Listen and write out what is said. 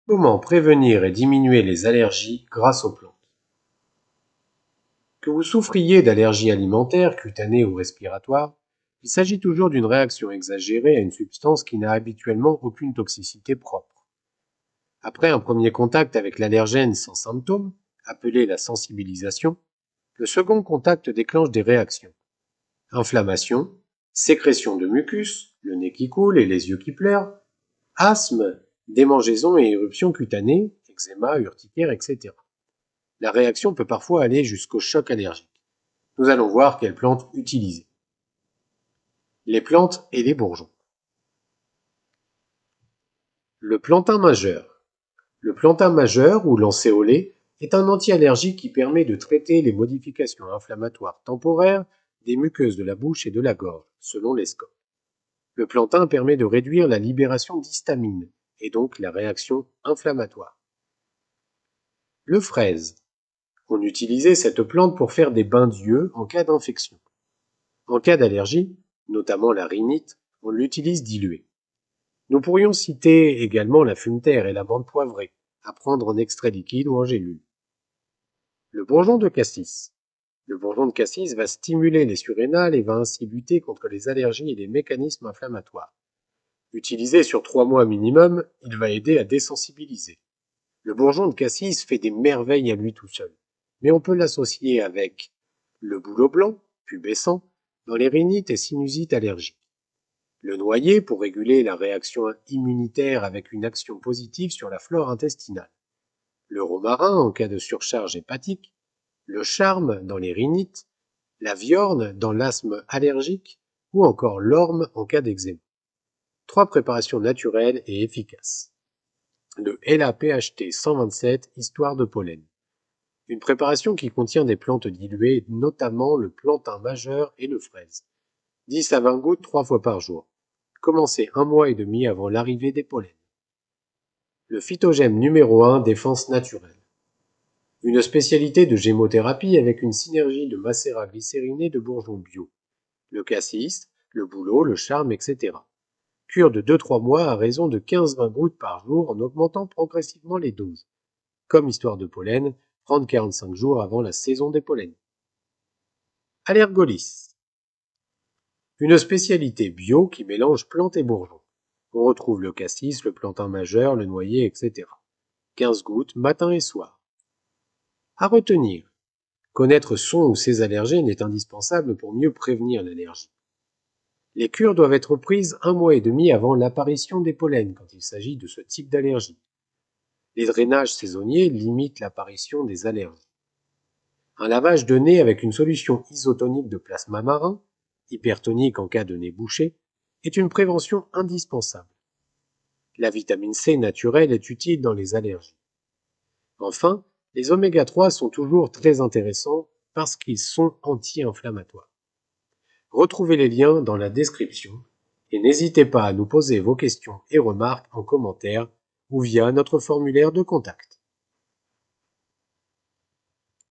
Comment prévenir et diminuer les allergies grâce aux plantes? Que vous souffriez d'allergies alimentaires, cutanées ou respiratoires, il s'agit toujours d'une réaction exagérée à une substance qui n'a habituellement aucune toxicité propre. Après un premier contact avec l'allergène sans symptômes, appelé la sensibilisation, le second contact déclenche des réactions. Inflammation, sécrétion de mucus, le nez qui coule et les yeux qui pleurent, asthme, démangeaisons et éruptions cutanées, eczéma, urticaire, etc. La réaction peut parfois aller jusqu'au choc allergique. Nous allons voir quelles plantes utiliser. Les plantes et les bourgeons. Le plantain majeur. Le plantain majeur, ou lancéolé, est un anti-allergique qui permet de traiter les modifications inflammatoires temporaires des muqueuses de la bouche et de la gorge, selon les scopes. Le plantain permet de réduire la libération d'histamine, et donc la réaction inflammatoire. Le fraise. On utilisait cette plante pour faire des bains d'yeux en cas d'infection. En cas d'allergie, notamment la rhinite, on l'utilise diluée. Nous pourrions citer également la fumeterre et la menthe poivrée, à prendre en extrait liquide ou en gélule. Le bourgeon de cassis. Le bourgeon de cassis va stimuler les surrénales et va ainsi lutter contre les allergies et les mécanismes inflammatoires. Utilisé sur 3 mois minimum, il va aider à désensibiliser. Le bourgeon de cassis fait des merveilles à lui tout seul, mais on peut l'associer avec le bouleau blanc, pubescent, dans les rhinites et sinusites allergiques. Le noyer pour réguler la réaction immunitaire avec une action positive sur la flore intestinale. Le romarin en cas de surcharge hépatique. Le charme dans les rhinites. La viorne dans l'asthme allergique. Ou encore l'orme en cas d'eczéma. 3 préparations naturelles et efficaces. Le LAPHT 127 Histoire de pollen. Une préparation qui contient des plantes diluées, notamment le plantain majeur et le fraise. 10 à 20 gouttes 3 fois par jour. Commencez 1 mois et demi avant l'arrivée des pollens. Le phytogème numéro 1, défense naturelle. Une spécialité de gémothérapie avec une synergie de macérat glycériné de bourgeons bio. Le cassis, le bouleau, le charme, etc. Cure de 2-3 mois à raison de 15-20 gouttes par jour en augmentant progressivement les doses. Comme histoire de pollen, prendre 45 jours avant la saison des pollens. Allergolis. Une spécialité bio qui mélange plantes et bourgeons. On retrouve le cassis, le plantain majeur, le noyer, etc. 15 gouttes, matin et soir. À retenir. Connaître son ou ses allergènes est indispensable pour mieux prévenir l'allergie. Les cures doivent être prises 1 mois et demi avant l'apparition des pollens quand il s'agit de ce type d'allergie. Les drainages saisonniers limitent l'apparition des allergies. Un lavage de nez avec une solution isotonique de plasma marin, hypertonique en cas de nez bouché, est une prévention indispensable. La vitamine C naturelle est utile dans les allergies. Enfin, les oméga 3 sont toujours très intéressants parce qu'ils sont anti-inflammatoires. Retrouvez les liens dans la description et n'hésitez pas à nous poser vos questions et remarques en commentaire ou via notre formulaire de contact.